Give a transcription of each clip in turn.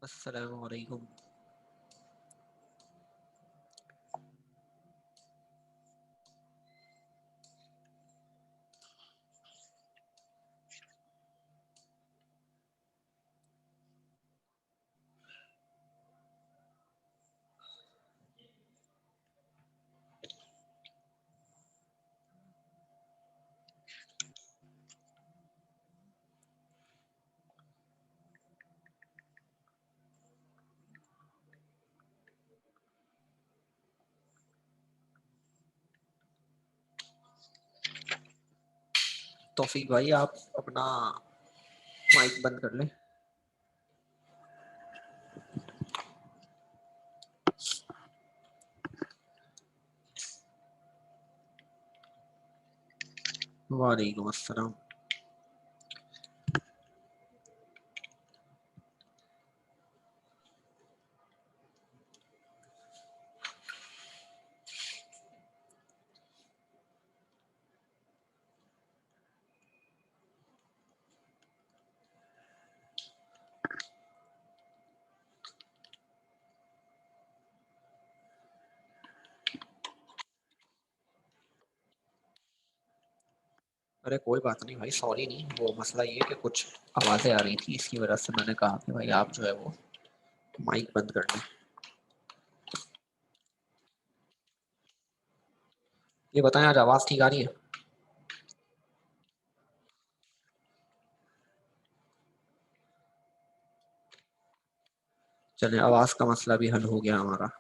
अस्सलाम वालेकुम। तौफीक भाई आप अपना माइक बंद कर लें। वालेकुम अस्सलाम। अरे कोई बात नहीं भाई, सॉरी नहीं, वो मसला ये है कि कुछ आवाज़ें आ रही थी, इसकी वजह से मैंने कहा कि भाई आप जो है वो माइक बंद कर लें। ये बताएं, आज आवाज़ ठीक आ रही है? चले, आवाज़ का मसला भी हल हो गया हमारा।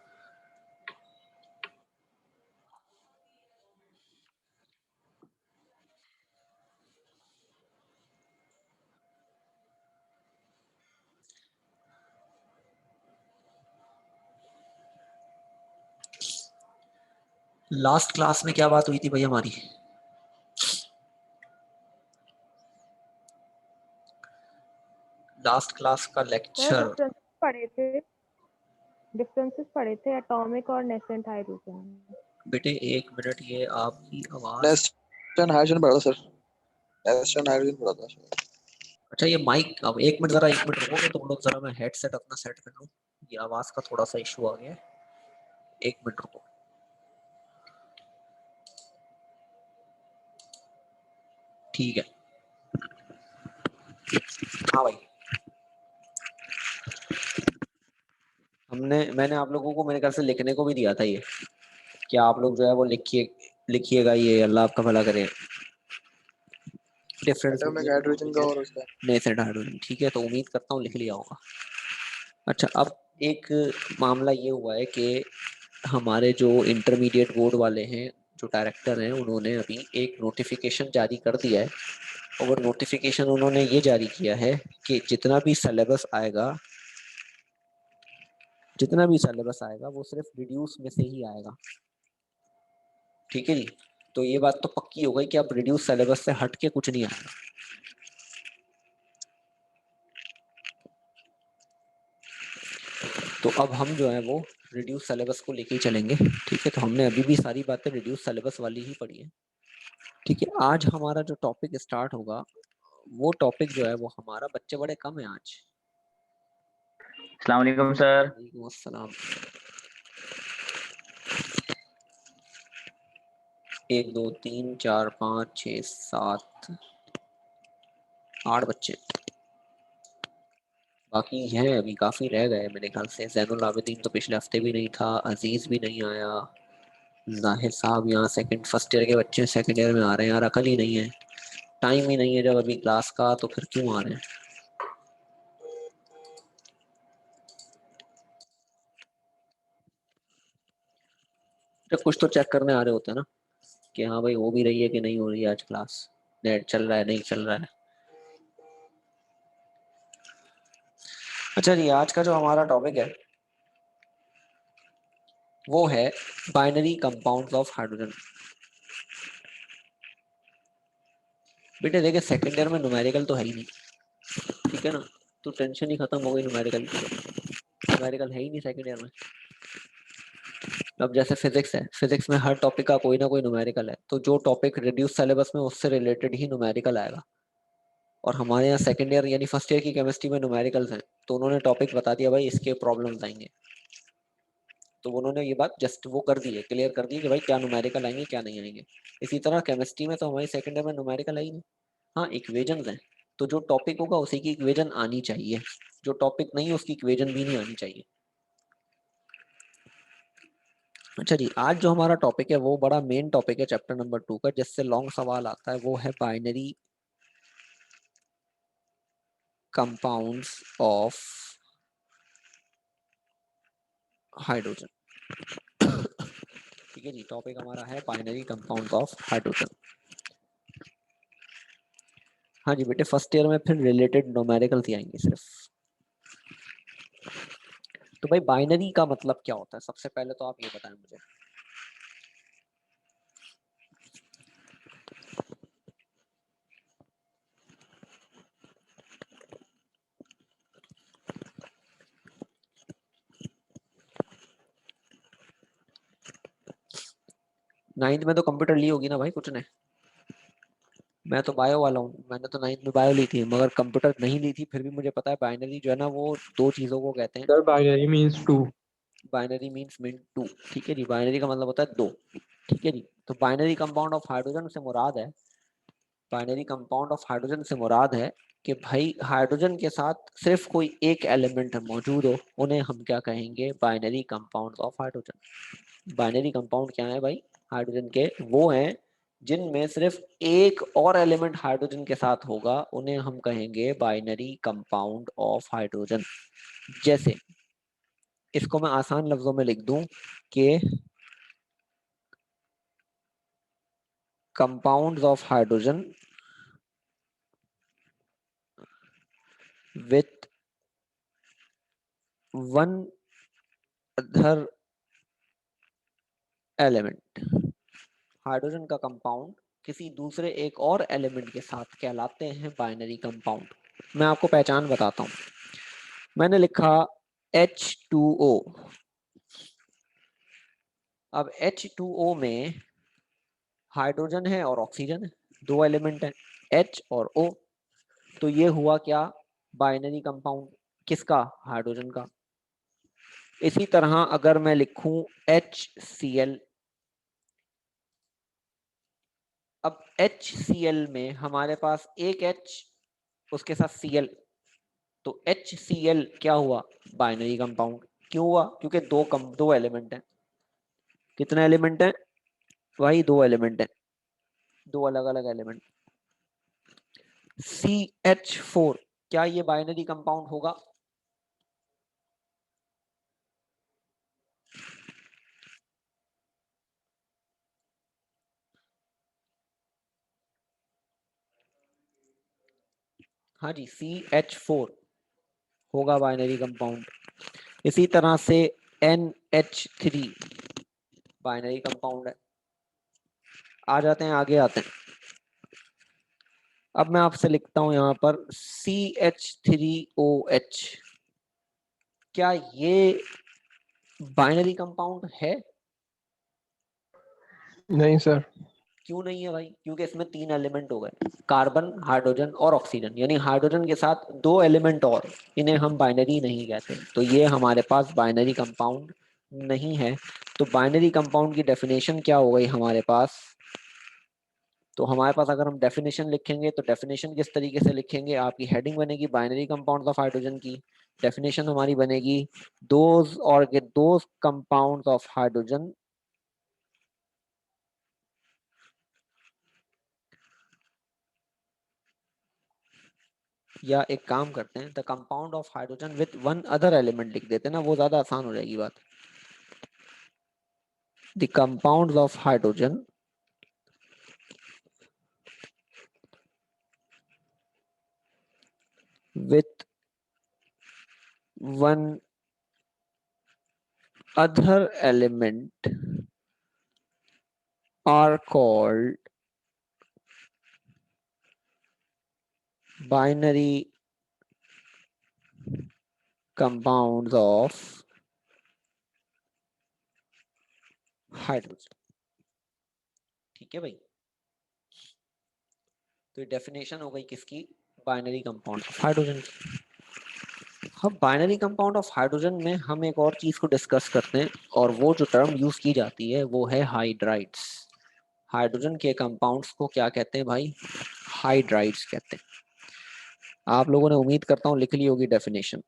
लास्ट क्लास में क्या बात हुई थी भाई हमारी? लास्ट क्लास का सर लेक्चर। डिफरेंसेस पढ़े थे एटॉमिक और नेसेंट हाइड्रोजन। बेटे एक मिनट, ये आपकी आवाज़। नेस्टन हाइड्रोजन पढ़ा था सर। नेस्टन हाइड्रोजन पढ़ा था सर। अच्छा ये माइक, अब एक मिनट, जरा एक मिनट रुकोगे तुम लोग, जरा मैं हेडसेट अपना सेट कर लूँ। ये आवाज़ का थोड़ा सा इशू आ गया है, एक मिनट रुको। ठीक है। हाँ भाई, मैंने आप लोगों को मेरे ख्याल से लिखने को भी दिया था ये, कि आप लोग जो है वो लिखिएगा, ये अल्लाह आपका भला करे, डिफरेंस एटॉमिक बिटवीन हाइड्रोजन का एटॉमिक और उसका। And nascent hydrogen. ठीक है, तो उम्मीद करता हूँ लिख लिया होगा। अच्छा, अब एक मामला ये हुआ है कि हमारे जो इंटरमीडिएट बोर्ड वाले हैं, जो डायरेक्टर हैं, उन्होंने अभी एक नोटिफिकेशन जारी कर दिया है। और वो नोटिफिकेशन उन्होंने ये जारी किया है कि जितना भी सिलेबस आएगा वो सिर्फ रिड्यूस में से ही आएगा। ठीक है जी। तो ये बात तो पक्की हो गई कि अब रिड्यूस सिलेबस से हट के कुछ नहीं आएगा। तो अब हम जो है वो रिड्यूस सिलेबस को लेके ही चलेंगे। ठीक है, तो हमने अभी भी सारी बातें रिड्यूस सिलेबस वाली ही पढ़ी है। ठीक है, आज हमारा जो टॉपिक स्टार्ट होगा, वो टॉपिक जो है वो हमारा, बच्चे बड़े कम है आज। अस्सलाम वालेकुम सर। वालेकुम अस्सलाम। 1 2 3 4 5 6 7 8 बच्चे बाकी हैं, अभी काफी रह गए मेरे ख्याल से। जैनुल आबिदीन तो पिछले हफ्ते भी नहीं था, अजीज भी नहीं आया, जाहिर साहब यहाँ सेकंड फर्स्ट ईयर के बच्चे सेकंड ईयर में आ रहे हैं यार, अकल ही नहीं है, टाइम ही नहीं है जब अभी क्लास का, तो फिर क्यों आ रहे हैं? तो कुछ तो चेक करने आ रहे होते हैं ना, कि हाँ भाई हो भी रही है कि नहीं हो रही है आज क्लास, नेट चल रहा है नहीं चल रहा है। अच्छा जी, आज का जो हमारा टॉपिक है वो है बाइनरी कंपाउंड्स ऑफ हाइड्रोजन। बेटे देखे, सेकंड ईयर में न्यूमेरिकल तो है ही नहीं, ठीक है ना, तो टेंशन ही खत्म हो गई न्यूमेरिकल की। न्यूमेरिकल है ही नहीं सेकंड ईयर में। अब जैसे फिजिक्स है, फिजिक्स में हर टॉपिक का कोई ना कोई न्यूमेरिकल है, तो जो टॉपिक रिड्यूस सिलेबस में उससे रिलेटेड ही न्यूमेरिकल आएगा। और हमारे यहाँ सेकेंड ईयर यानी फर्स्ट ईयर की केमिस्ट्री में न्यूमेरिकल्स हैं, तो उन्होंने टॉपिक बता दिया भाई इसके प्रॉब्लम्स आएंगे, तो उन्होंने ये बात जस्ट वो कर दी है, क्लियर कर दी कि भाई क्या न्यूमेरिकल आएंगे क्या नहीं आएंगे। इसी तरह केमिस्ट्री में तो हमारी सेकेंड ईयर में न्यूमेरिकल आई नहीं, हाँ इक्वेजन हैं, तो जो टॉपिक होगा उसी की इक्वेजन आनी चाहिए, जो टॉपिक नहीं है उसकी इक्वेजन भी नहीं आनी चाहिए। अच्छा जी, आज जो हमारा टॉपिक है वो बड़ा मेन टॉपिक है चैप्टर नंबर 2 का, जिससे लॉन्ग सवाल आता है, वो है बाइनरी कंपाउंड्स ऑफ हाइड्रोजन। ठीक है जी, टॉपिक हमारा है बाइनरी कंपाउंड्स ऑफ हाइड्रोजन। हाँ जी बेटे, फर्स्ट ईयर में फिर रिलेटेड न्यूमेरिकल्स ही आएंगे सिर्फ। तो भाई बाइनरी का मतलब क्या होता है, सबसे पहले तो आप ये बताएं मुझे। नाइन्थ में तो कंप्यूटर ली होगी ना भाई कुछ ने, मैं तो बायो वाला हूँ, मैंने तो नाइन्थ में बायो ली थी, मगर कंप्यूटर नहीं ली थी, फिर भी मुझे पता है बाइनरी जो है ना वो दो चीजों को कहते हैं। Sir binary means two. Binary means mean two, ठीक है जी, बाइनरी का मतलब होता है दो। ठीक है जी, तो बाइनरी कंपाउंड ऑफ हाइड्रोजन से मुराद है, बाइनरी कंपाउंड ऑफ हाइड्रोजन से मुराद है कि भाई हाइड्रोजन के साथ सिर्फ कोई एक एलिमेंट मौजूद हो, उन्हें हम क्या कहेंगे, binary compound of hydrogen. Binary compound क्या है भाई, हाइड्रोजन के वो हैं जिनमें सिर्फ एक और एलिमेंट हाइड्रोजन के साथ होगा, उन्हें हम कहेंगे बाइनरी कंपाउंड ऑफ हाइड्रोजन। जैसे इसको मैं आसान लफ्जों में लिख दूं कि compounds of hydrogen with one other element. Hydrogen का कंपाउंड किसी दूसरे एक और एलिमेंट के साथ कहलाते हैं बाइनरी कंपाउंड। मैं आपको पहचान बताता हूं, मैंने लिखा H2O। अब H2O में हाइड्रोजन है और ऑक्सीजन है, दो एलिमेंट है H और O, तो ये हुआ क्या, बाइनरी कंपाउंड, किसका, हाइड्रोजन का। इसी तरह अगर मैं लिखूं HCl, अब HCl में हमारे पास एक H उसके साथ Cl, तो HCl क्या हुआ, बाइनरी कंपाउंड। क्यों हुआ, क्योंकि दो एलिमेंट हैं। कितने एलिमेंट हैं, वही दो एलिमेंट हैं, दो अलग अलग एलिमेंट। CH4 क्या ये बाइनरी कंपाउंड होगा, हाँ जी CH4 होगा बाइनरी कंपाउंड। इसी तरह से NH3 बाइनरी कंपाउंड है। आ जाते हैं, आगे आते हैं। अब मैं आपसे लिखता हूं यहां पर CH3OH, क्या ये बाइनरी कंपाउंड है। नहीं सर। क्यों नहीं है भाई, क्योंकि इसमें तीन एलिमेंट हो गए, कार्बन हाइड्रोजन और ऑक्सीजन, यानी हाइड्रोजन के साथ दो एलिमेंट और, इन्हें हम बाइनरी नहीं कहते, तो ये हमारे पास बाइनरी कंपाउंड नहीं है। तो बाइनरी कंपाउंड की डेफिनेशन क्या हो गई हमारे पास, तो हमारे पास अगर हम डेफिनेशन लिखेंगे तो डेफिनेशन किस तरीके से लिखेंगे, आपकी हेडिंग बनेगी बाइनरी कंपाउंड्स ऑफ हाइड्रोजन की, डेफिनेशन हमारी बनेगी दोज कंपाउंड्स ऑफ हाइड्रोजन या एक काम करते हैं, the compound of hydrogen with one other element लिख देते हैं ना, वो ज्यादा आसान हो जाएगी बात। The compounds of hydrogen with one other element are called binary compounds of hydrogen. ठीक है भाई, तो ये डेफिनेशन हो गई किसकी, बाइनरी कंपाउंड ऑफ हाइड्रोजन। अब बाइनरी कंपाउंड ऑफ हाइड्रोजन में हम एक और चीज को डिस्कस करते हैं, और वो जो टर्म यूज की जाती है वो है हाइड्राइड्स। हाइड्रोजन के कंपाउंड्स को क्या कहते हैं भाई? हाइड्राइड्स कहते हैं। आप लोगों ने उम्मीद करता हूँ लिख ली होगी डेफिनेशन।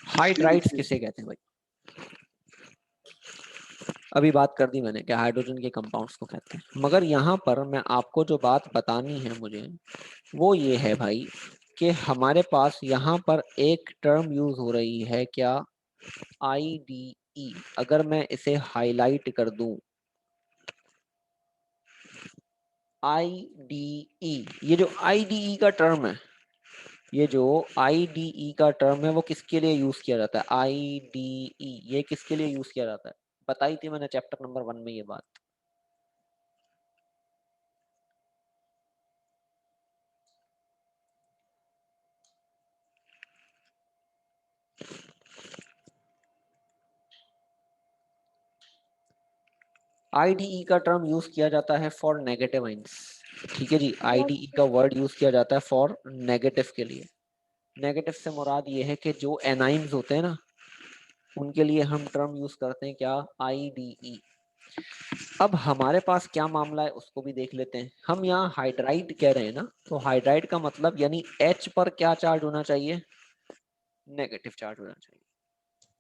हाइड्राइड्स किसे कहते हैं भाई? अभी बात कर दी मैंने कि हाइड्रोजन के कंपाउंड्स को कहते हैं, मगर यहाँ पर मैं आपको जो बात बतानी है मुझे, वो ये है भाई कि हमारे पास यहाँ पर एक टर्म यूज हो रही है, क्या? IDE। अगर मैं इसे हाईलाइट कर दूं, IDE, ये जो IDE का टर्म है, ये जो IDE का टर्म है वो किसके लिए यूज किया जाता है? IDE ये किसके लिए यूज किया जाता है? बताई थी मैंने चैप्टर नंबर 1 में ये बात। IDE का टर्म यूज किया जाता है फॉर नेगेटिव आइंस। ठीक है जी, IDE का वर्ड यूज किया जाता है फॉर नेगेटिव के लिए। नेगेटिव से मुराद ये है कि जो एनाइंस होते हैं ना, उनके लिए हम टर्म यूज करते हैं क्या? IDE। अब हमारे पास क्या मामला है उसको भी देख लेते हैं। हम यहाँ हाइड्राइड कह रहे हैं ना, तो हाइड्राइड का मतलब यानी H पर क्या चार्ज होना चाहिए? नेगेटिव चार्ज होना चाहिए।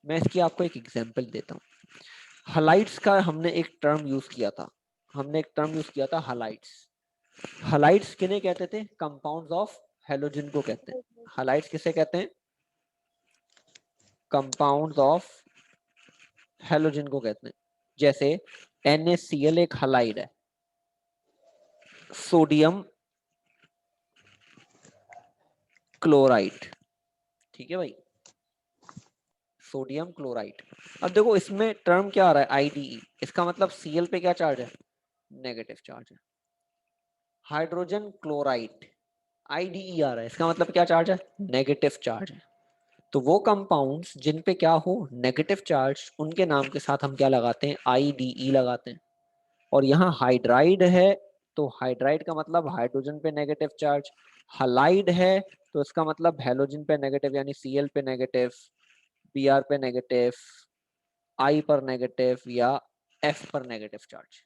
मैं इसकी आपको एक एग्जांपल देता हूँ। हलाइड्स का हमने एक टर्म यूज किया था, हलाइड्स। हलाइड्स किन्हें कहते थे? कंपाउंड्स ऑफ हेलोजन को कहते हैं। हलाइड्स किसे कहते हैं? कंपाउंड्स ऑफ हेलोजन को कहते हैं। जैसे NaCl एक हलाइड है, सोडियम क्लोराइड। ठीक है भाई, सोडियम क्लोराइड। अब देखो इसमें टर्म क्या आ रहा है? IDE। इसका मतलब Cl पे क्या चार्ज है? नेगेटिव चार्ज है। हाइड्रोजन क्लोराइड, IDE आ रहा है, इसका मतलब क्या चार्ज है? नेगेटिव चार्ज है। तो वो कंपाउंड्स जिन पे क्या हो? नेगेटिव चार्ज, उनके नाम के साथ हम क्या लगाते हैं? IDE लगाते हैं। और यहाँ हाइड्राइड है, तो हाइड्राइड का मतलब हाइड्रोजन पे नेगेटिव चार्ज। हलाइड है तो इसका मतलब हेलोजन पे नेगेटिव, यानी Cl पे नेगेटिव, Br पे नेगेटिव, I पर नेगेटिव या F पर नेगेटिव चार्ज।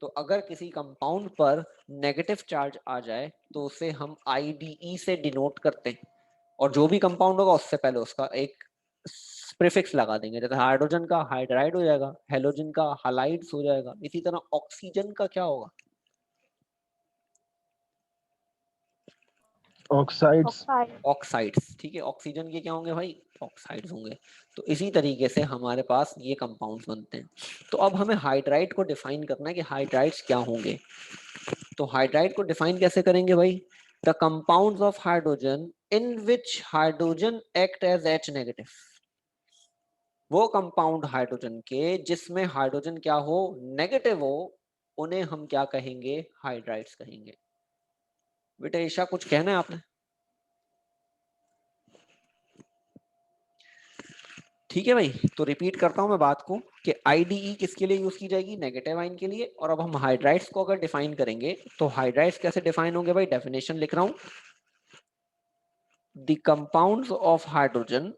तो अगर किसी कंपाउंड पर नेगेटिव चार्ज आ जाए तो उसे हम IDE से डिनोट करते हैं, और जो भी कंपाउंड होगा उससे पहले उसका एक प्रीफिक्स लगा देंगे। जैसे हाइड्रोजन का हाइड्राइड हो जाएगा, हेलोजन का हलाइड्स हो जाएगा, इसी तरह ऑक्सीजन का क्या होगा? Oxides. ऑक्साइड। ऑक्साइड्स। ठीक है, ऑक्सीजन के क्या होंगे भाई? ऑक्साइड्स होंगे। तो इसी तरीके से हमारे पास ये कंपाउंड्स बनते हैं। तो अब हमें हाइड्राइड को डिफाइन करना है कि हाइड्राइड्स क्या होंगे। तो हाइड्राइड को डिफाइन कैसे करेंगे भाई? The compounds of hydrogen in which hydrogen act as H negative. वो कंपाउंड हाइड्रोजन के जिसमें हाइड्रोजन क्या हो? नेगेटिव हो, उन्हें हम क्या कहेंगे? हाइड्राइड्स कहेंगे। बेटा ईशा कुछ कहना है आपने? ठीक है भाई, तो रिपीट करता हूं मैं बात को कि IDE किसके लिए यूज की जाएगी? नेगेटिव आयन के लिए। और अब हम हाइड्राइड्स को अगर डिफाइन करेंगे तो हाइड्राइड्स कैसे डिफाइन होंगे भाई? डेफिनेशन लिख रहा हूं। The compounds of hydrogen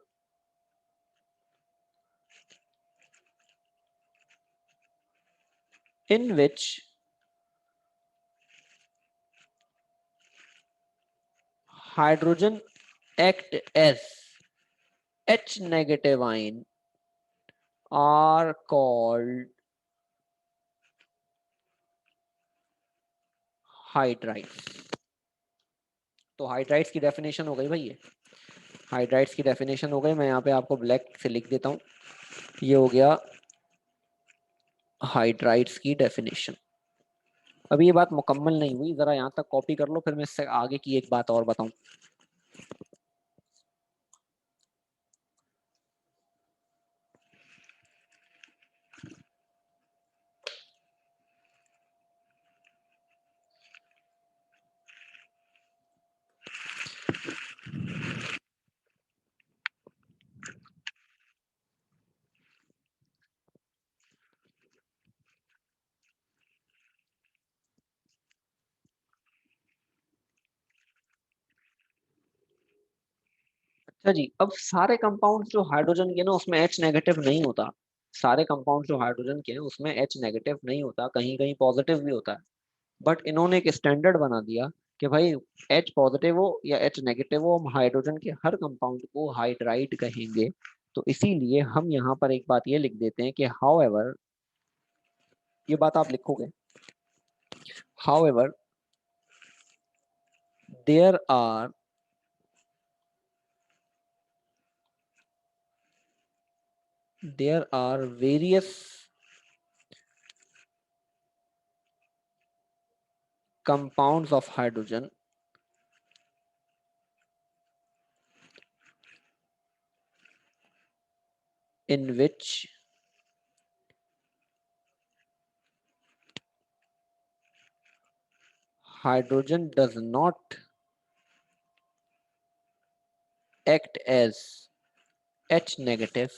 in which hydrogen act as H negative ion are called hydrides. तो हाइड्राइड्स की डेफिनेशन हो गई भाई, ये हाइड्राइड्स की डेफिनेशन हो गई। मैं यहाँ पे आपको ब्लैक से लिख देता हूँ, ये हो गया हाइड्राइड्स की डेफिनेशन। अभी ये बात मुकम्मल नहीं हुई, जरा यहाँ तक कॉपी कर लो, फिर मैं इससे आगे की एक बात और बताऊं। अच्छा जी, अब सारे कंपाउंड जो हाइड्रोजन के ना उसमें H नेगेटिव नहीं होता। सारे कंपाउंड जो हाइड्रोजन के हैं उसमें H नेगेटिव नहीं होता, कहीं कहीं पॉजिटिव भी होता है। बट इन्होंने एक स्टैंडर्ड बना दिया कि भाई H पॉजिटिव हो या H नेगेटिव हो, हम हाइड्रोजन के हर कंपाउंड को हाइड्राइड कहेंगे। तो इसीलिए हम यहाँ पर एक बात ये लिख देते हैं कि हाउएवर, ये बात आप लिखोगे, however there are various compounds of hydrogen in which hydrogen does not act as H negative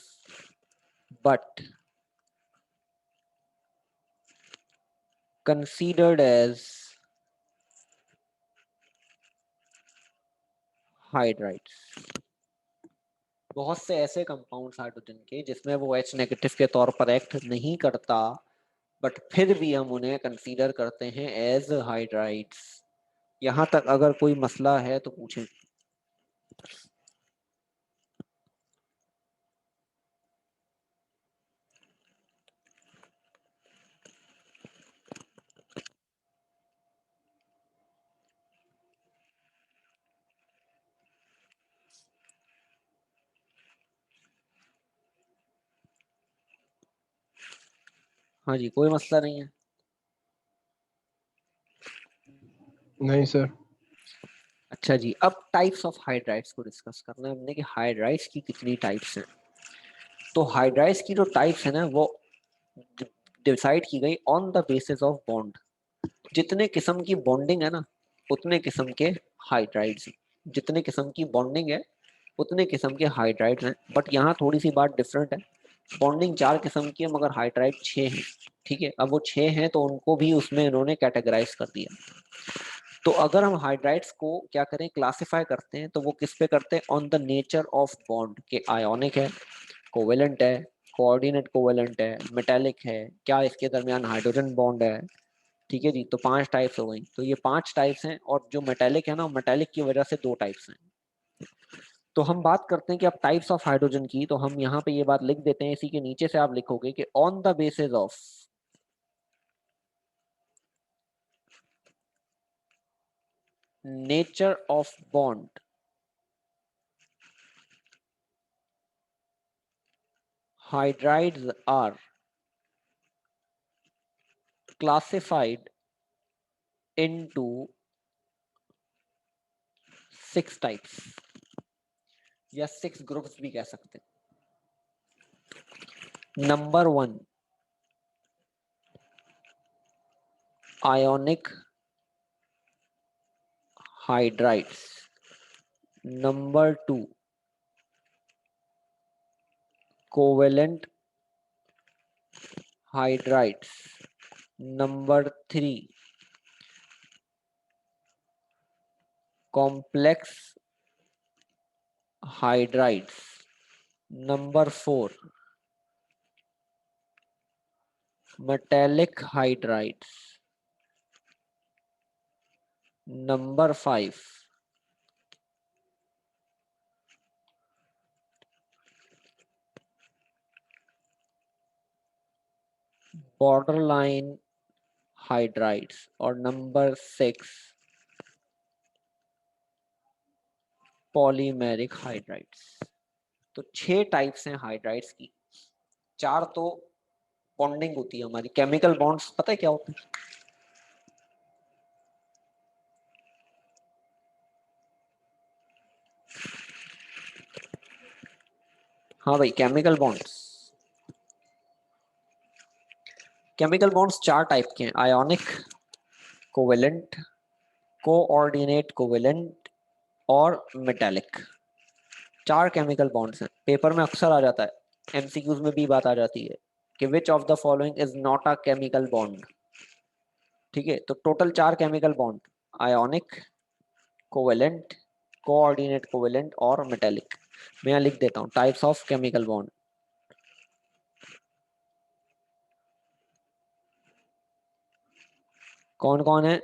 but considered as hydrides। बहुत से ऐसे कंपाउंड्स हाइड्रोजन के जिसमें वो H नेगेटिव के तौर पर एक्ट नहीं करता, बट फिर भी हम उन्हें कंसीडर करते हैं एज हाइड्राइड्स। यहाँ तक अगर कोई मसला है तो पूछें। हाँ जी, कोई मसला नहीं है। नहीं सर। अच्छा जी, अब टाइप्स ऑफ हाइड्राइड्स को डिस्कस करना है हमने कि हाइड्राइड्स की कितनी टाइप्स हैं। तो हाइड्राइड्स की जो टाइप्स है ना वो डिसाइड की गई on the basis of bond. जितने किस्म की बॉन्डिंग है ना उतने किस्म के हाइड्राइड्स हैं। जितने किस्म की बॉन्डिंग है उतने किस्म के हाइड्राइड्स हैं। बट यहाँ थोड़ी सी बात डिफरेंट है, बॉन्डिंग 4 किस्म की है मगर हाइड्राइड 6 हैं। ठीक है, अब वो 6 हैं तो उनको भी उसमें इन्होंने कैटेगराइज कर दिया। तो अगर हम हाइड्राइड्स को क्या करें, क्लासिफाई करते हैं, तो वो किस पे करते हैं, on the nature of bond के आयोनिक है, कोवेलेंट है, कोऑर्डिनेट कोवेलेंट है, मेटेलिक है, क्या इसके दरमियान हाइड्रोजन बॉन्ड है। ठीक है जी, तो 5 टाइप्स हो गई। तो ये 5 टाइप्स हैं और जो मेटेलिक है ना, मेटेलिक की वजह से 2 टाइप्स हैं। तो हम बात करते हैं कि अब टाइप्स ऑफ हाइड्रोजन की, तो हम यहाँ पे ये बात लिख देते हैं, इसी के नीचे से आप लिखोगे कि on the basis of nature of bond hydrides are classified into 6 types या 6 ग्रुप्स भी कह सकते हैं। Number 1 ionic hydrides, number 2 covalent hydrides, number 3 complex hydrides, number 4 metallic hydrides, number 5 borderline hydrides और नंबर 6 पॉलीमेरिक हाइड्राइड्स। तो 6 types हैं hydrides की। 4 तो बॉन्डिंग होती है हमारी, केमिकल बॉन्ड्स पता है क्या होते हैं? हाँ भाई, chemical bonds. Chemical bonds 4 type के हैं, आयोनिक, कोवेलेंट, कोऑर्डिनेट कोवेलेंट और मेटेलिक। 4 केमिकल बॉन्ड्स हैं। पेपर में अक्सर आ जाता है, एमसीक्यूज में भी बात आ जाती है कि which of the following is not a chemical bond. ठीक है, तो total 4 chemical bond, ionic, covalent, coordinate covalent और मेटेलिक। मैं यहाँ लिख देता हूँ टाइप्स ऑफ केमिकल बॉन्ड। कौन कौन है?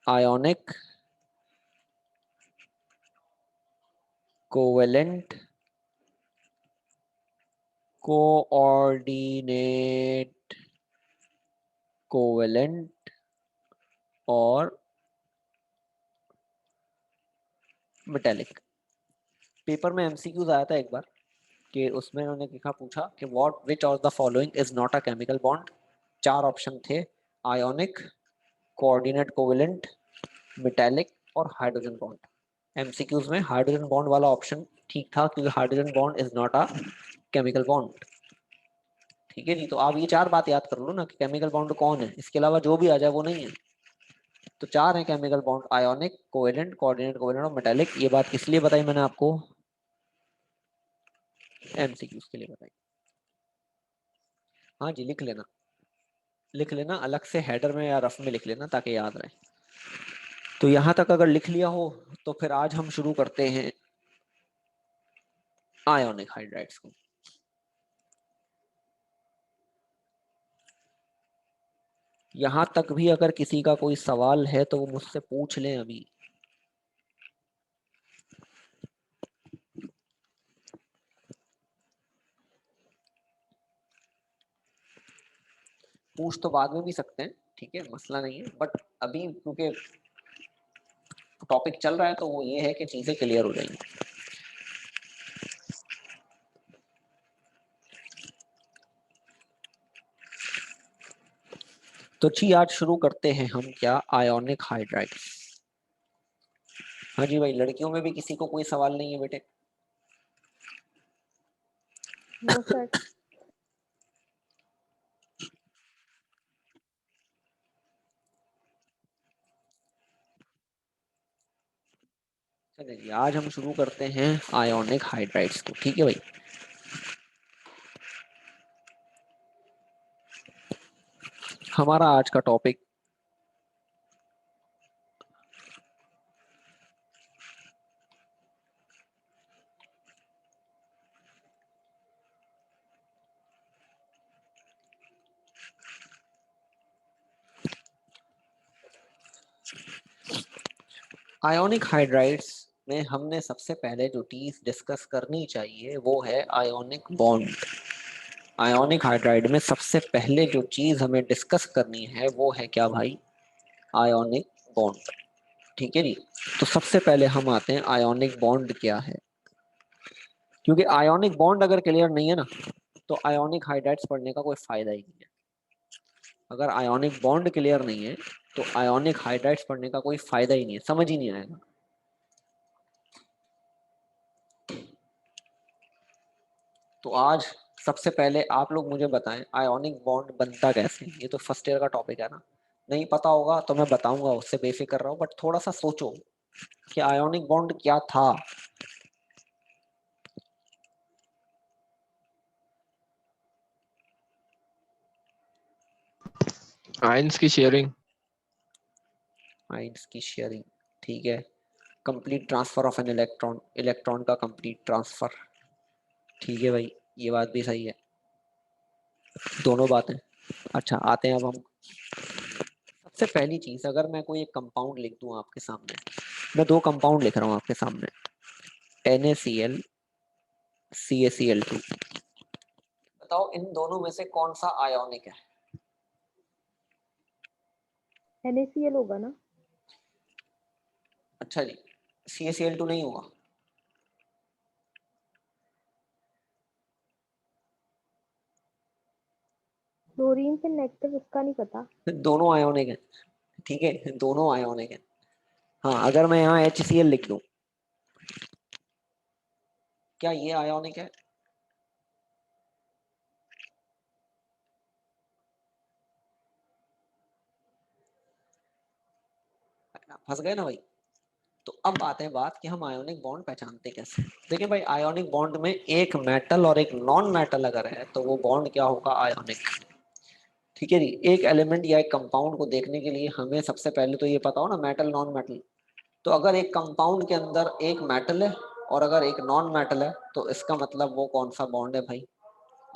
आयोनिक, कोवेलेंट, कोऑर्डिनेट, कोवेलेंट और मेटेलिक। पेपर में एमसीक्यूज आया था एक बार कि उसमें उन्होंने लिखा, पूछा कि what which of the following is not a chemical bond. 4 option थे, आयोनिक, कोऑर्डिनेट कोवेलेंट, मेटेलिक और हाइड्रोजन बॉन्ड। एमसीक्यूज में हाइड्रोजन बॉन्ड वाला ऑप्शन ठीक था क्योंकि hydrogen bond is not a chemical bond. ठीक है जी, तो आप ये 4 बात याद कर लो ना कि केमिकल बॉन्ड कौन है, इसके अलावा जो भी आ जाए वो नहीं है। तो 4 है chemical bond, ionic, covalent, coordinate covalent और मेटालिक। ये बात किस लिए बताई मैंने आपको? एमसीक्यूज के लिए बताई। हाँ जी, लिख लेना, लिख लेना अलग से हेडर में या रफ में लिख लेना ताकि याद रहे। तो यहां तक अगर लिख लिया हो तो फिर आज हम शुरू करते हैं आयोनिक हाइड्राइड्स को। यहां तक भी अगर किसी का कोई सवाल है तो वो मुझसे पूछ लें अभी। पूछ तो बाद में भी सकते हैं, ठीक है, मसला नहीं है, बट अभी क्योंकि टॉपिक चल रहा है तो वो ये है कि चीजें क्लियर हो जाएंगी। तो जी आज शुरू करते हैं हम क्या, आयोनिक हाइड्राइड्स। हाँ जी भाई, लड़कियों में भी किसी को कोई सवाल नहीं है बेटे? No sir. चलिए आज हम शुरू करते हैं आयोनिक हाइड्राइड्स को, ठीक है भाई। हमारा आज का टॉपिक आयोनिक हाइड्राइड्स में हमने सबसे पहले जो चीज डिस्कस करनी चाहिए वो है आयोनिक बॉन्ड। आयोनिक हाइड्राइड में सबसे पहले जो चीज हमें डिस्कस करनी है वो है क्या भाई? Ionic bond. ठीक है जी, तो सबसे पहले हम आते हैं आयोनिक बॉन्ड क्या है, क्योंकि आयोनिक बॉन्ड अगर क्लियर नहीं है ना तो आयोनिक हाइड्राइड्स पढ़ने का कोई फायदा ही नहीं है। अगर आयोनिक बॉन्ड क्लियर नहीं है तो आयोनिक हाइड्राइड्स पढ़ने का कोई फायदा ही नहीं है, समझ ही नहीं आएगा। तो आज सबसे पहले आप लोग मुझे बताएं आयोनिक बॉन्ड बनता कैसे। ये तो फर्स्ट ईयर का टॉपिक है ना, नहीं पता होगा तो मैं बताऊंगा, उससे बेफिक्र रहो, बट थोड़ा सा सोचो कि आयोनिक बॉन्ड क्या था। आयंस की शेयरिंग। आयंस की शेयरिंग, ठीक है। Complete transfer of an electron, electron का कंप्लीट ट्रांसफर, ठीक है भाई, ये बात भी सही है, दोनों बातें। अच्छा आते हैं अब हम सबसे पहली चीज, अगर मैं कोई एक कंपाउंड लिख दूं आपके सामने, मैं 2 कंपाउंड लिख रहा हूं आपके सामने, NaCl, CaCl2, बताओ इन दोनों में से कौन सा आयोनिक है? NaCl होगा ना? अच्छा जी, CaCl2 नहीं होगा? क्लोरीन से नेगेटिव इसका नहीं पता। दोनों आयोनिक है, ठीक है, दोनों आयोनिक है। हाँ अगर मैं यहाँ HCl लिख दूं, क्या ये आयोनिक है? फंस गए ना भाई। तो अब आते हैं बात कि हम आयोनिक बॉन्ड पहचानते कैसे। देखिए भाई, आयोनिक बॉन्ड में एक मेटल और एक नॉन मेटल अगर है तो वो बॉन्ड क्या होगा? आयोनिक। ठीक है जी, एक एलिमेंट या एक कंपाउंड को देखने के लिए हमें सबसे पहले तो ये पता हो ना मेटल नॉन मेटल। तो अगर एक कंपाउंड के अंदर एक मेटल है और अगर एक नॉन मेटल है तो इसका मतलब वो कौन सा बॉन्ड है भाई?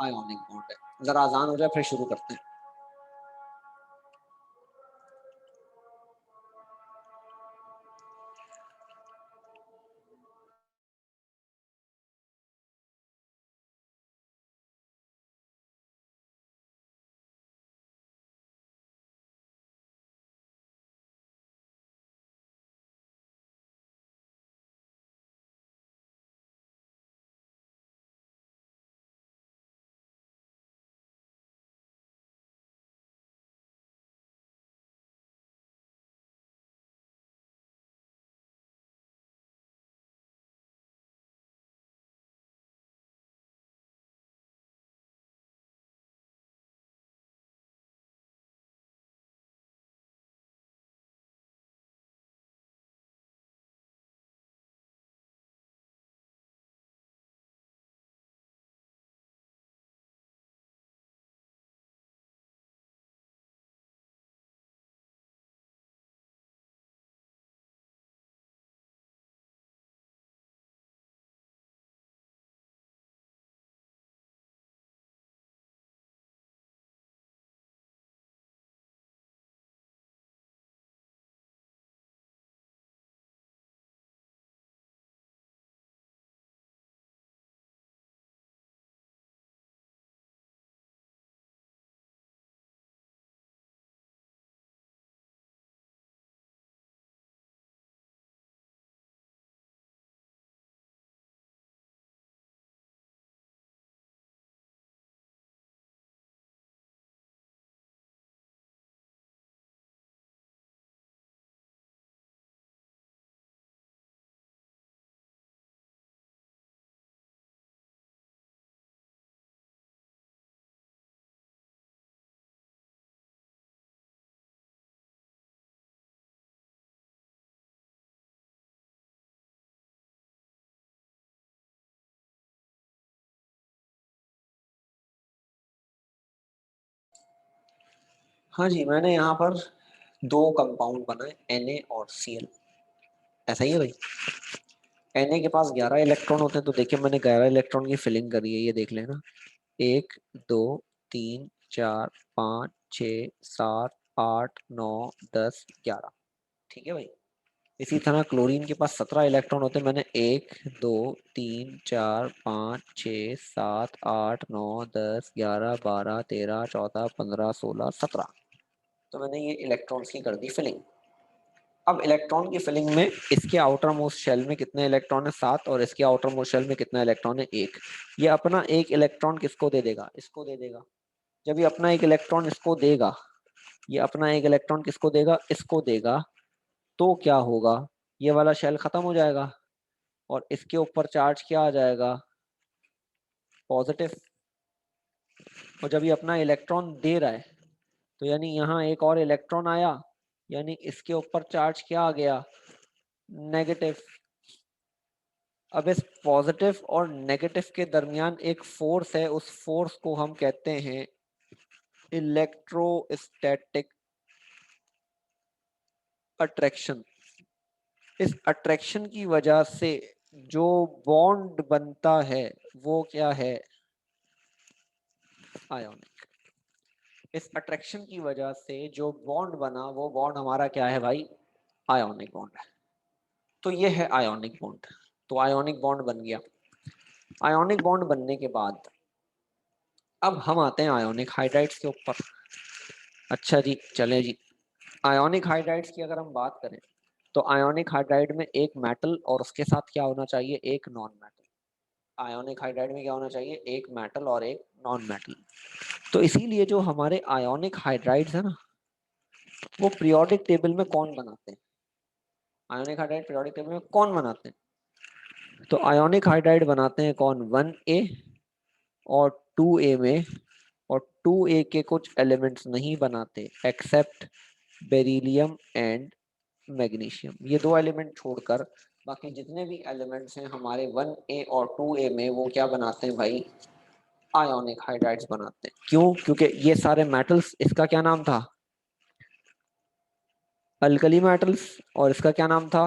आयोनिक बॉन्ड है। जरा आसान हो जाए फिर शुरू करते हैं। हाँ जी, मैंने यहाँ पर दो कंपाउंड बनाए Na और Cl। ऐसा ही है भाई। Na के पास 11 इलेक्ट्रॉन होते हैं, तो देखिए मैंने 11 इलेक्ट्रॉन की फिलिंग करी है, ये देख लेना। 1 2 3 4 5 6 7 8 9 10 11। ठीक है भाई। इसी तरह क्लोरीन के पास 17 इलेक्ट्रॉन होते हैं। मैंने 1 2 3 4 5 6 7 8 9 10 11 12 13 14 15 16 17। तो मैंने ये इलेक्ट्रॉन्स की कर दी फिलिंग। अब इलेक्ट्रॉन की फिलिंग में इसके आउटर मोस्ट शेल में कितने इलेक्ट्रॉन है? 7। और इसके आउटर मोस्ट शेल में कितना इलेक्ट्रॉन है? 1। ये अपना एक इलेक्ट्रॉन किसको दे देगा? इसको दे देगा। जब ये अपना एक इलेक्ट्रॉन इसको देगा, ये अपना एक इलेक्ट्रॉन किसको देगा? इसको देगा। तो क्या होगा? ये वाला शेल खत्म हो जाएगा और इसके ऊपर चार्ज क्या आ जाएगा? पॉजिटिव। और जब ये अपना इलेक्ट्रॉन दे रहा है तो यानी यहाँ एक और इलेक्ट्रॉन आया, यानी इसके ऊपर चार्ज क्या आ गया? नेगेटिव। अब इस पॉजिटिव और नेगेटिव के दरमियान एक फोर्स है, उस फोर्स को हम कहते हैं इलेक्ट्रोस्टैटिक अट्रैक्शन। इस अट्रैक्शन की वजह से जो बॉन्ड बनता है वो क्या है? आयोनिक। इस अट्रैक्शन की वजह से जो बॉन्ड बना वो बॉन्ड हमारा क्या है भाई? आयोनिक बॉन्ड है। तो ये है आयोनिक बॉन्ड। तो आयोनिक बॉन्ड बन गया। आयोनिक बॉन्ड बनने के बाद अब हम आते हैं आयोनिक हाइड्राइड्स के ऊपर। अच्छा जी, चलें जी। आयोनिक हाइड्राइड्स की अगर हम बात करें तो आयोनिक हाइड्राइड में एक मेटल और उसके साथ क्या होना चाहिए? एक नॉन मेटल। आयोनिक हाइड्राइड में क्या होना चाहिए? एक मेटल और एक नॉन मेटल। तो इसीलिए जो हमारे आयोनिक हाइड्राइड्स है ना, वो पीरियोडिक टेबल में कौन बनाते हैं? आयोनिक हाइड्राइड पीरियोडिक टेबल में कौन बनाते हैं? तो आयोनिक हाइड्राइड बनाते हैं कौन? 1A और 2A में। और 2A के कुछ एलिमेंट्स नहीं बनाते एक्सेप्ट बेरिलियम एंड मैग्नीशियम। ये दो एलिमेंट छोड़कर बाकी जितने भी एलिमेंट्स हैं हमारे 1A और 2A में, वो क्या बनाते हैं भाई? आयोनिक हाइड्राइड्स बनाते हैं। क्यों? क्योंकि ये सारे मेटल्स, इसका क्या नाम था? Alkali metals. और इसका क्या नाम था?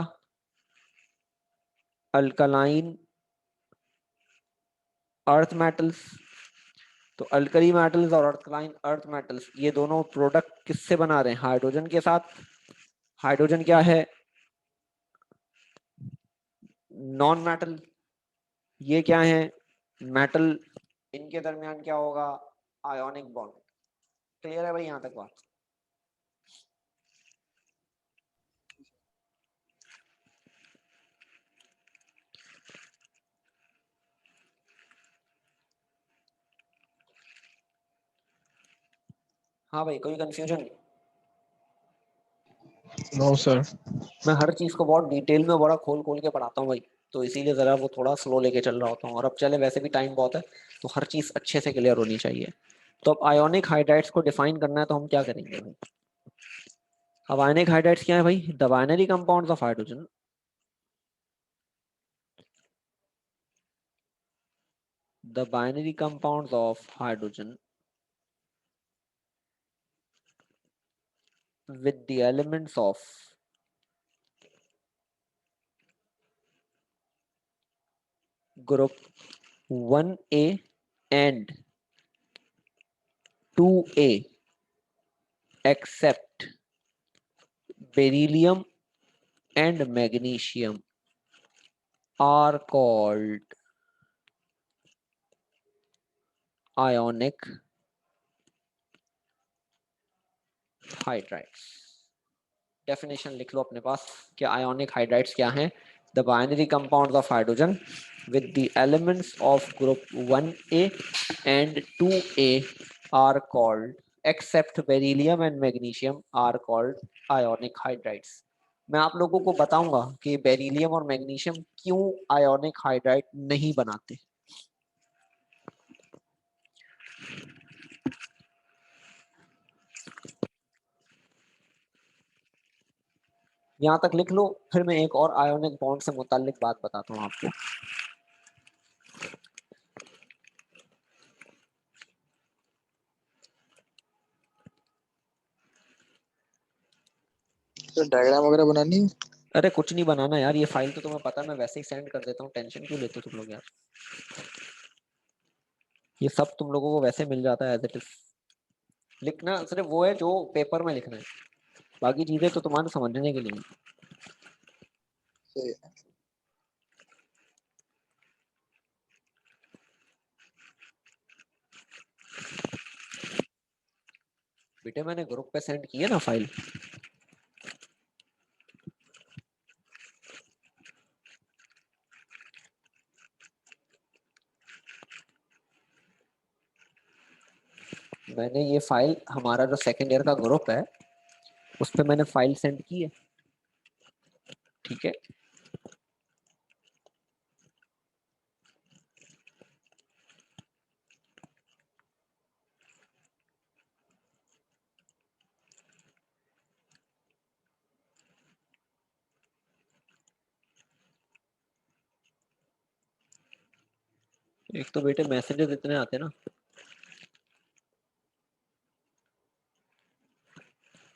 Alkaline earth metals. तो अल्कली मेटल्स और अल्कलाइन अर्थ मेटल्स ये दोनों प्रोडक्ट किससे बना रहे हैं? हाइड्रोजन के साथ। हाइड्रोजन क्या है? Non metal. ये क्या है? मेटल। इनके दरमियान क्या होगा? Ionic bond. क्लियर है भाई यहां तक बात? हाँ भाई, कोई कंफ्यूजन? No, sir. मैं हर चीज को बहुत डिटेल में बड़ा खोल खोल के पढ़ाता हूँ भाई, तो इसीलिए जरा वो थोड़ा स्लो लेके चल रहा होता हूँ। और अब चले, वैसे भी टाइम बहुत है, तो हर चीज अच्छे से क्लियर होनी चाहिए। तो अब आयोनिक हाइड्राइड्स को डिफाइन करना है, तो हम क्या करेंगे भाई? अब आयोनिक हाइड्राइड्स क्या है भाई? The binary compounds of hydrogen the binary compounds of hydrogen with the elements of group 1a and 2a except beryllium and magnesium are called ionic hydrides। Definition लिख लो अपने पास कि आयोनिक हाइड्राइड्स क्या हैं। The binary compounds of hydrogen with the elements of group 1a and 2a are called, except beryllium and magnesium are called ionic hydrides। मैं आप लोगों को बताऊंगा कि बेरिलियम और मैग्नीशियम क्यों आयोनिक हाइड्राइड नहीं बनाते। यहां तक लिख लो, फिर मैं एक और आयोनिक बॉन्ड से मुताल्लिक बात बताता हूँ आपको। तो डायग्राम वगैरह बनानी है? अरे कुछ नहीं बनाना यार, ये फाइल तो तुम्हें पता है, मैं वैसे ही सेंड कर देता हूँ, टेंशन क्यों लेते हो तुम लोग यार? ये सब तुम लोगों को वैसे मिल जाता है एज इट इज। लिखना सिर्फ वो है जो पेपर में लिखना है, बाकी चीजें तो तुम्हारे समझने के लिए हैं। सही है। बेटे मैंने ग्रुप पे सेंड किया ना फाइल। मैंने ये फाइल, हमारा जो सेकेंड ईयर का ग्रुप है उस पे मैंने फाइल सेंड की है, ठीक है? एक तो बेटे मैसेजेस इतने आते ना।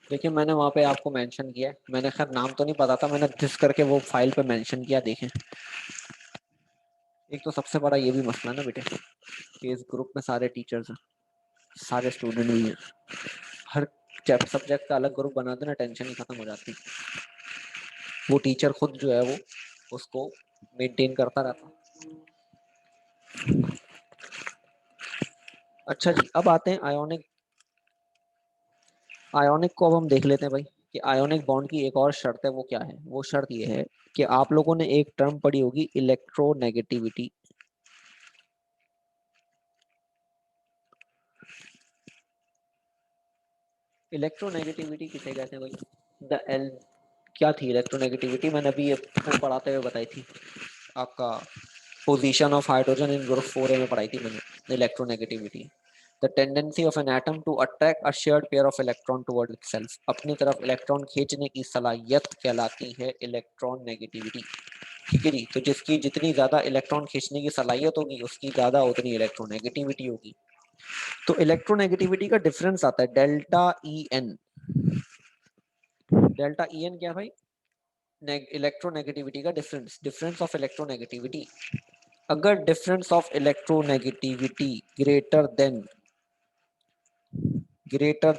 देखिए मैंने वहां पे आपको मेंशन किया है, मैंने खैर नाम तो नहीं पता था, मैंने दिस करके वो फाइल पे मेंशन किया, देखें। एक तो सबसे बड़ा ये भी मसला है ना बेटे कि इस ग्रुप में सारे टीचर्स हैं, सारे स्टूडेंट भी हैं। हर सब्जेक्ट का अलग ग्रुप बना देना, टेंशन ही खत्म हो जाती। वो टीचर खुद जो है वो उसको मेंटेन करता रहता। अच्छा जी, अब आते हैं आयोनिक। आयोनिक को अब हम देख लेते हैं भाई कि आयोनिक बॉन्ड की एक और शर्त है, वो क्या है? वो शर्त ये है कि आप लोगों ने एक टर्म पढ़ी होगी, इलेक्ट्रोनेगेटिविटी। इलेक्ट्रोनेगेटिविटी किसे कहते हैं भाई? द एल क्या थी इलेक्ट्रोनेगेटिविटी? मैंने अभी ये पढ़ाते हुए बताई थी आपका, position of hydrogen in group 4a में पढ़ाई थी मैंने electronegativity. The tendency of an atom to attract a shared pair of electron toward itself, अपनी तरफ इलेक्ट्रॉन खींचने की सलाहियत कहलाती है इलेक्ट्रॉन नेगेटिविटी। ठीक है जी, तो जिसकी जितनी ज्यादा इलेक्ट्रॉन खींचने की सलाहियत होगी उसकी ज्यादा उतनी इलेक्ट्रोनेगेटिविटी होगी। तो इलेक्ट्रोनेगेटिविटी का डिफरेंस आता है delta E N. Delta E N क्या है भाई? इलेक्ट्रोनेगेटिविटी का डिफरेंस ऑफ इलेक्ट्रोनेगेटिविटी। अगर difference of electronegativity greater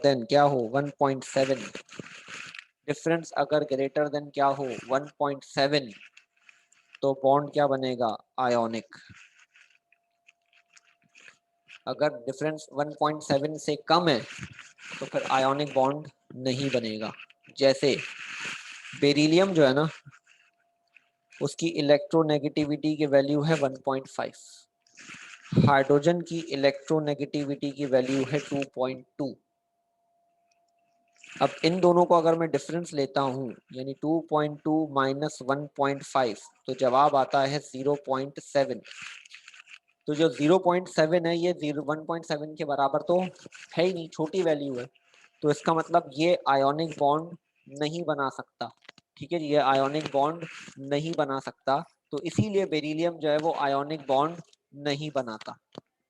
than क्या हो 1.7, डिफरेंस अगर ग्रेटर देन क्या हो 1.7, तो बॉन्ड क्या बनेगा? आयोनिक। अगर डिफरेंस 1.7 से कम है तो फिर आयोनिक बॉन्ड नहीं बनेगा। जैसे बेरिलियम जो है ना, उसकी इलेक्ट्रोनेगेटिविटी की वैल्यू है 1.5, हाइड्रोजन की इलेक्ट्रोनेगेटिविटी की वैल्यू है 2.2। अब इन दोनों को अगर मैं डिफरेंस लेता हूं, यानी 2.2 माइनस 1.5, तो जवाब आता है 0.7। तो जो 0.7 है ये 1.7 के बराबर तो है ही नहीं, छोटी वैल्यू है। तो इसका मतलब ये आयोनिक बॉन्ड नहीं बना सकता। ठीक है जी, ये आयोनिक बॉन्ड नहीं बना सकता, तो इसीलिए बेरिलियम जो है वो आयोनिक बॉन्ड नहीं बनाता।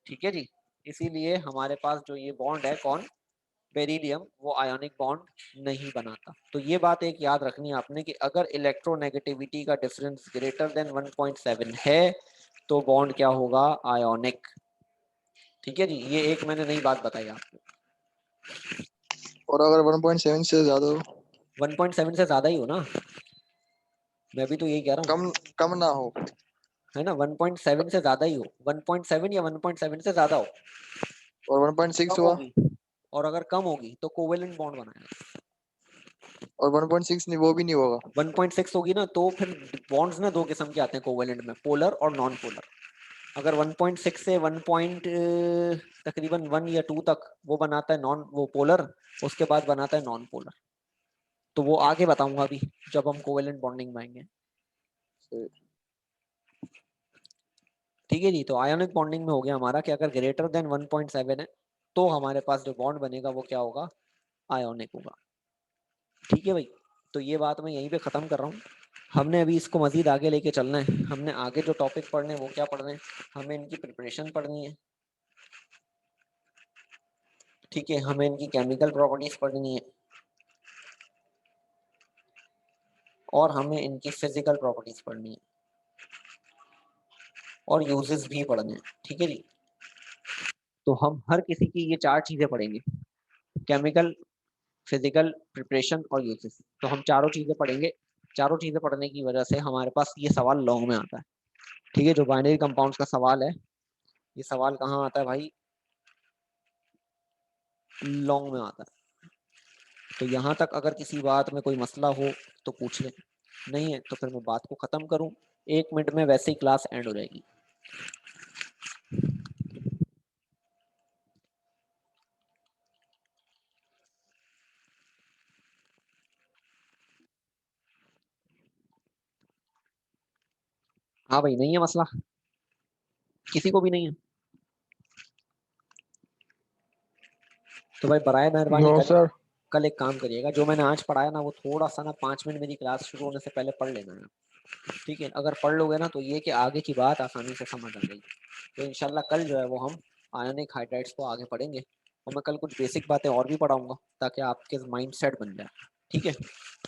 ठीक है जी, इसीलिए हमारे पास जो ये बॉन्ड है कौन? बेरिलियम, वो आयोनिक बॉन्ड नहीं बनाता। तो ये बात एक याद रखनी है आपने कि अगर इलेक्ट्रोनेगेटिविटी का डिफरेंस ग्रेटर देन 1.7 है तो बॉन्ड क्या होगा? आयोनिक। ठीक है जी, ये एक मैंने नई बात बताई आपको। और अगर 1.7 से ज्यादा हो? 1.7 से ज्यादा ही हो ना, मैं भी तो यही कह रहा हूँ, कम ना हो। है ना, 1.7 से ज्यादा ही हो, 1.7 या 1.7 से ज्यादा हो। और 1.6 कम हुआ? होगी, और अगर कम होगी तो कोवेलेंट बॉन्ड बनाएगा। और 1.6 नहीं, वो भी नहीं होगा? 1.6 होगी ना तो फिर बॉन्ड्स ना दो किस्म के आते हैं कोवेलेंट में, पोलर और नॉन पोलर। अगर 1.6 से 1 तकरीबन 1 या 2 तक वो बनाता है वो पोलर, उसके बाद बनाता है नॉन पोलर। तो वो आगे बताऊंगा अभी जब हम कोवेलेंट बॉन्डिंग में आएंगे। ठीक है जी, तो आयोनिक बॉन्डिंग में हो गया हमारा कि अगर ग्रेटर देन 1.7 है तो हमारे पास जो बॉन्ड बनेगा वो क्या होगा? आयोनिक होगा। ठीक है भाई, तो ये बात मैं यहीं पे ख़त्म कर रहा हूँ। हमने अभी इसको मज़ीद आगे लेके चलना है। हमने आगे जो टॉपिक पढ़ने हैं वो क्या पढ़ने हैं? हमें इनकी प्रिपरेशन पढ़नी है। ठीक है, हमें इनकी केमिकल प्रॉपर्टीज पढ़नी है और हमें इनकी फिजिकल प्रॉपर्टीज पढ़नी है और यूजेस भी पढ़ने हैं। ठीक है जी, तो हम हर किसी की ये 4 चीज़ें पढ़ेंगे, केमिकल, फिजिकल, प्रिपरेशन और यूजेस। तो हम चारों चीज़ें पढ़ेंगे। चारों चीज़ें पढ़ने की वजह से हमारे पास ये सवाल लॉन्ग में आता है। ठीक है, जो बाइनरी कंपाउंड्स का सवाल है, ये सवाल कहाँ आता है भाई? लॉन्ग में आता है। तो यहाँ तक अगर किसी बात में कोई मसला हो तो पूछ लें, नहीं है तो फिर मैं बात को ख़त्म करूँ। 1 मिनट में वैसे ही क्लास एंड हो जाएगी। हाँ भाई, नहीं है मसला, किसी को भी नहीं है? तो भाई बराए मेहरबानी No, sir. कल एक काम करिएगा, जो मैंने आज पढ़ाया ना वो थोड़ा सा ना 5 मिनट मेरी क्लास शुरू होने से पहले पढ़ लेना है। ठीक है, अगर पढ़ लोगे ना तो ये कि आगे की बात आसानी से समझ आ गई। तो इंशाल्लाह कल जो है वो हम आयोनिक हाइड्राइड्स को आगे पढ़ेंगे और मैं कल कुछ बेसिक बातें और भी पढ़ाऊंगा ताकि आपके माइंड सेट बन जाए। ठीक है,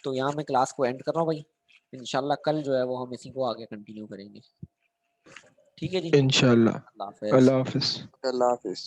तो यहाँ मैं क्लास को एंड कर रहा हूँ भाई। इंशाल्लाह कल जो है वो हम इसी को आगे कंटिन्यू करेंगे। ठीक है जी, Inshallah. अल्लाह हाफिज़। Allah Hafiz. अल्लाह हाफिज।